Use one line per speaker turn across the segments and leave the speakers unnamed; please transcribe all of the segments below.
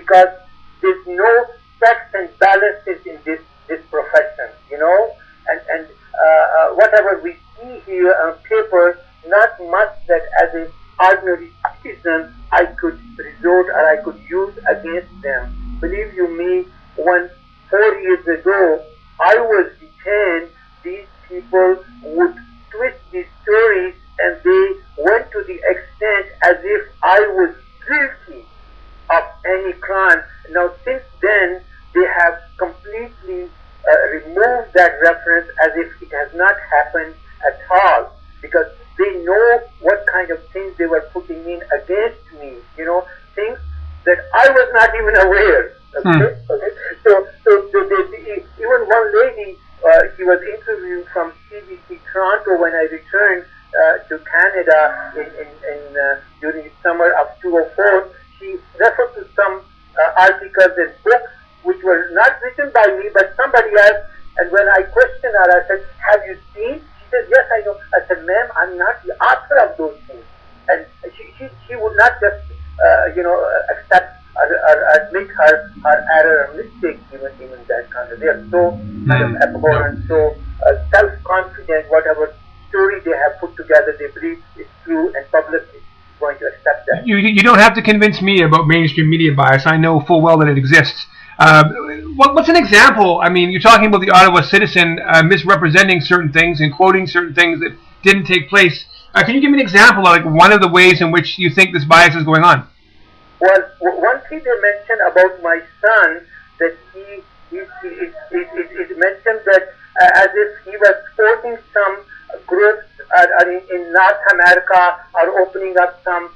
because there's no checks and balances in this profession, and whatever we see here on paper, not much that as an ordinary citizen I could resort or I could use against them. Believe you me, when 4 years ago I was detained, these people would twist these stories and they went to the extent as if I was guilty of any crime. Now since then they have completely removed that reference as if it has not happened at all, because they know what kind of things they were putting in against me, things that I was not even aware. Okay? So even one lady, she was interviewed from CBC Toronto when I returned to Canada during the summer of 2004. She referred to some articles and books which were not written by me but somebody else, and when I questioned her, I said, have you seen? She said, yes, I know. I said, ma'am, I'm not the author of those things. And she would not just accept or admit her error or mistake, even that kind of. They are so kind of abhorrent, so self-confident, whatever story they have put together, they believe is true, and public is going to accept that.
You don't have to convince me about mainstream media bias. I know full well that it exists. What's an example? I mean, you're talking about the Ottawa Citizen misrepresenting certain things and quoting certain things that didn't take place. Can you give me an example of one of the ways in which you think this bias is going on?
Well, one thing they mentioned about my son, that he mentioned that as if he was supporting some groups in North America or opening up some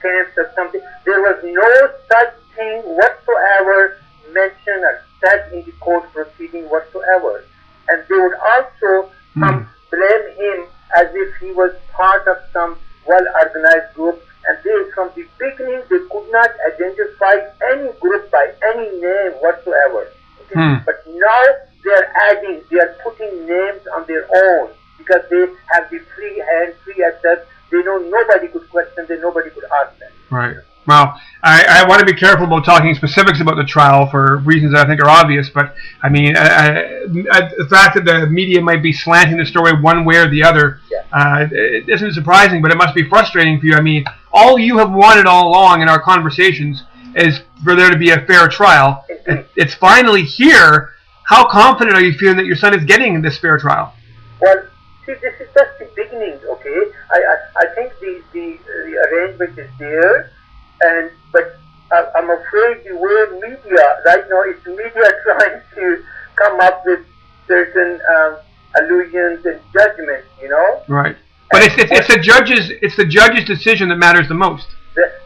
camps or something. There was no such thing whatsoever mentioned or said in the court proceeding whatsoever. And they would also blame him as if he was part of some well-organized group. And they, from the beginning, they could not identify any group by any name whatsoever. Okay? But now they are putting names on their own because they have the free hand, free access. They know nobody could question them, nobody could ask them.
Right. Well, I want to be careful about talking specifics about the trial for reasons that I think are obvious, but I mean, the fact that the media might be slanting the story one way or the other, it isn't surprising, but it must be frustrating for you. I mean, all you have wanted all along in our conversations is for there to be a fair trial. It's finally here. How confident are you feeling that your son is getting in this fair trial?
Well, see, this is just the beginning, okay? I think the arrangement is there, but I'm afraid the word media, right now it's media trying to come up with certain allusions and judgments,
Right. But it's the judge's decision that matters the most.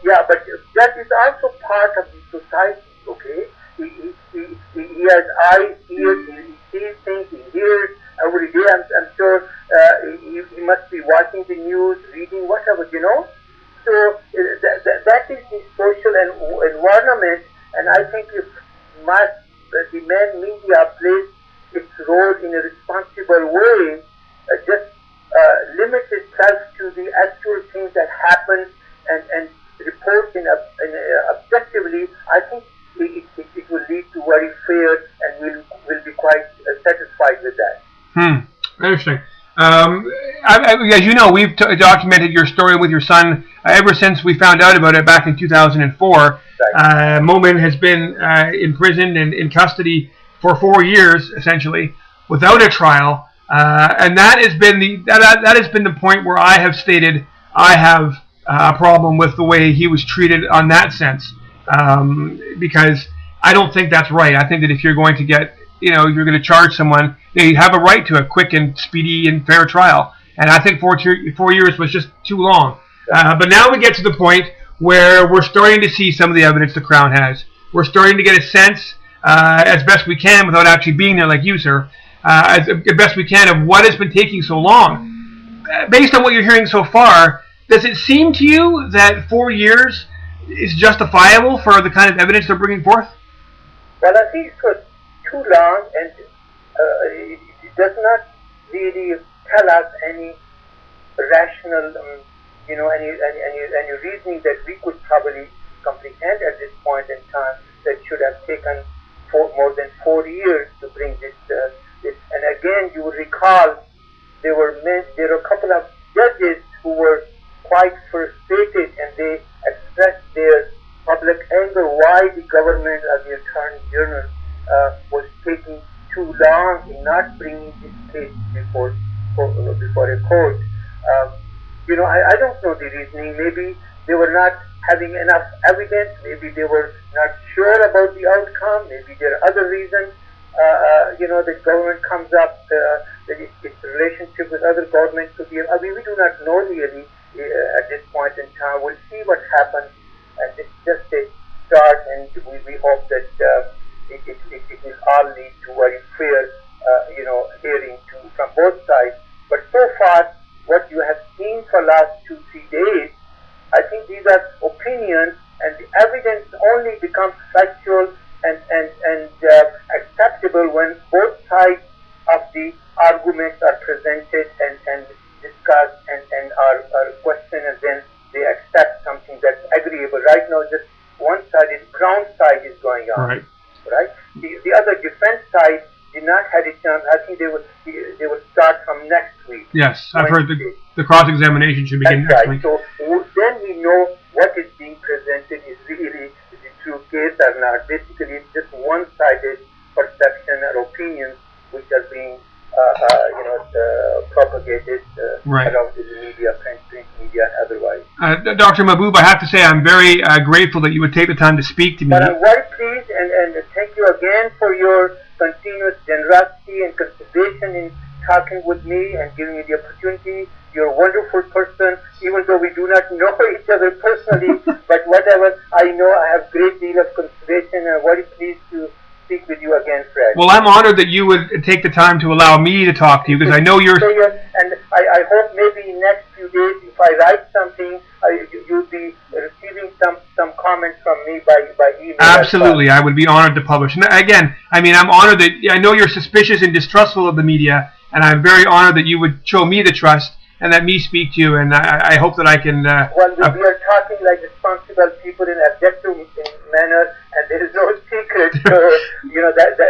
Yeah, but that is also part of the society, okay? He has eyes, ears, he sees things, he hears every day. I'm sure he must be watching the news, reading, whatever, So that is the social environment, and I think if the main media plays its role in a responsible way, just limit itself to the actual things that happen and report objectively, I think it will lead to very fair, and we'll be quite satisfied with that.
Interesting. As you know, we've documented your story with your son ever since we found out about it back in 2004.
Right.
Momin has been imprisoned and in custody for 4 years, essentially, without a trial, and that has been the point where I have stated I have a problem with the way he was treated on that sense, because I don't think that's right. I think that if you're going to get, you're going to charge someone, you have a right to a quick and speedy and fair trial. And I think 4 years was just too long. But now we get to the point where we're starting to see some of the evidence the Crown has. We're starting to get a sense, as best we can, without actually being there like you, sir, as best we can, of what has been taking so long. Based on what you're hearing so far, does it seem to you that 4 years is justifiable for the kind of evidence they're bringing forth?
Well, I think it was too long, and it does not really tell us any rational, any reasoning that we could probably comprehend at this point in time, that should have taken more than 4 years to bring this. And again, you will recall there were a couple of judges who were quite frustrated, and they expressed their public anger why the government or the Attorney General was taking too long in not bringing this case before a court. I don't know the reasoning. Maybe they were not having enough evidence. Maybe they were not sure about the outcome. Maybe there are other reasons. The government comes up, its relationship with other governments could be. We do not know really at this point in time. We'll see what happens, and it's just a start, and we hope that it will all lead to very fair, hearing from both sides. But so far, what you have seen for last 2-3 days, I think these are opinions, and the evidence only becomes factual and acceptable when both sides of the arguments are presented and discussed and are questioned, and then they accept something that's agreeable. Right now, just one side is ground side is going on. Right? The other defense side did not have a chance. I think they will start from next week.
Yes, I've heard the cross-examination should begin next week.
So then we know what is being presented is really the true case or not. Basically, it's just one-sided perception or opinions which are being propagated around in the media, print media, and otherwise.
Dr. Mahboob, I have to say I'm very grateful that you would take the time to speak to me.
But I'm very pleased, and thank you again for your continuous generosity and consideration in talking with me and giving me the opportunity. You're a wonderful person, even though we do not know each other personally, but whatever, I know I have a great deal of consideration, and I'm very pleased to speak with you again, Fred.
Well, I'm honored that you would take the time to allow me to talk to you, because I know you're...
And I hope maybe in the next few days, if I write something, you'll be receiving some comments from me by email.
Absolutely, I would be honored to publish. And again, I'm honored that I know you're suspicious and distrustful of the media, and I'm very honored that you would show me the trust and let me speak to you, and I hope that I can...
well, we are talking like responsible people in an objective manner, and there is no secret, so,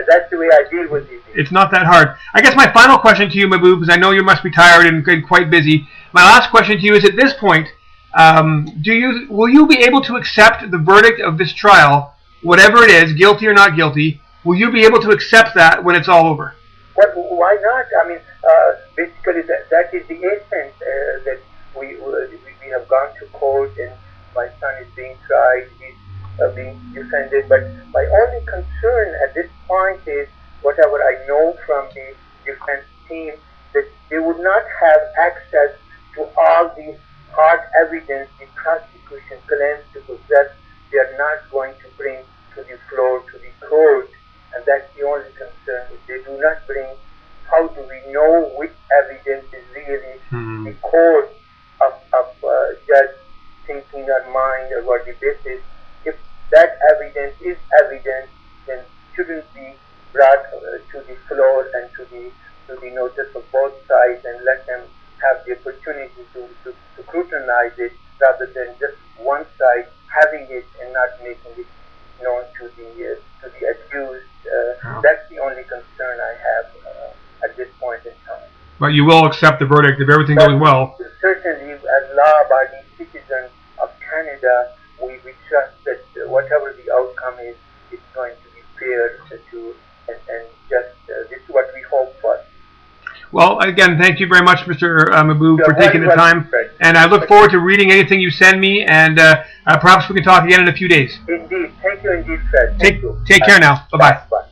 that's the way I deal with it.
It's not that hard. I guess my final question to you, Mahboob, because I know you must be tired and quite busy. My last question to you is, at this point, will you be able to accept the verdict of this trial, whatever it is, guilty or not guilty? Will you be able to accept that when it's all over?
Well, why not? Basically, that is the essence that we have gone to court, and my son is being tried, he's being defended. But my only concern at this point is whatever I know from the defense team, that they would not have access to all the hard evidence the prosecution claims to possess. They are not going to bring to the floor, to the court, and that's the only concern. If they do not bring, how do we know which evidence is really the cause of judge thinking or mind or what the basis? If that evidence is evidence, then shouldn't be brought to the floor and to the notice of both sides, and let them have the opportunity to scrutinize it, rather than just one side having it and not making it known to the accused. That's the only concern I have at this point in time.
But you will accept the verdict if everything goes well?
Certainly, as law-abiding citizens of Canada, we trust that whatever the outcome is, it's going to be fair and just this is what we hope for.
Well, again, thank you very much, Mr. Mahboob, for taking the time. And I look forward to reading anything you send me, and perhaps we can talk again in a few days.
Indeed. Thank you indeed, Fred.
Take care now. Bye-bye.
Bye.